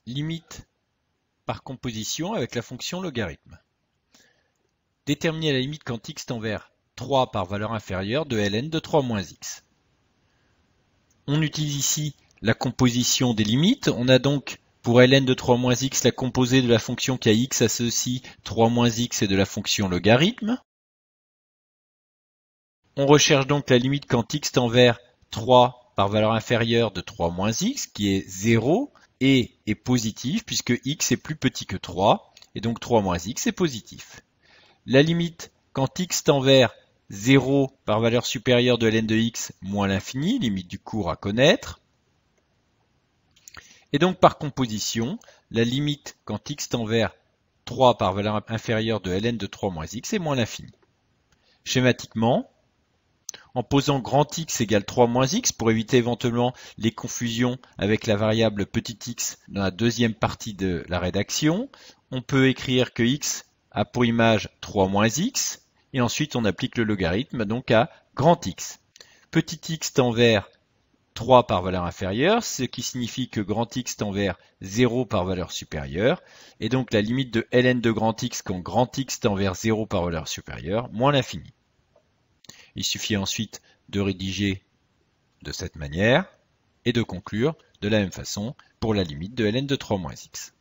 limite par composition avec la fonction logarithme. Déterminer la limite quand x tend vers 3 par valeur inférieure de ln de 3 moins x. On utilise ici la composition des limites. On a donc pour ln de 3 moins x la composée de la fonction qui a x associe 3 moins x et de la fonction logarithme. On recherche donc la limite quand x tend vers 3 par valeur inférieure de 3 moins x, qui est 0, et est positif puisque x est plus petit que 3, et donc 3 moins x est positif. La limite quand x tend vers 0 par valeur supérieure de ln de x moins l'infini, limite du cours à connaître. Et donc par composition, la limite quand x tend vers 3 par valeur inférieure de ln de 3 moins x est moins l'infini. Schématiquement, en posant grand X égale 3 moins X pour éviter éventuellement les confusions avec la variable petit x dans la deuxième partie de la rédaction, on peut écrire que X a pour image 3 moins X et ensuite on applique le logarithme donc à grand X. Petit x tend vers 3 par valeur inférieure, ce qui signifie que grand X tend vers 0 par valeur supérieure et donc la limite de ln de grand X quand grand X tend vers 0 par valeur supérieure moins l'infini. Il suffit ensuite de rédiger de cette manière et de conclure de la même façon pour la limite de ln de 3 moins x.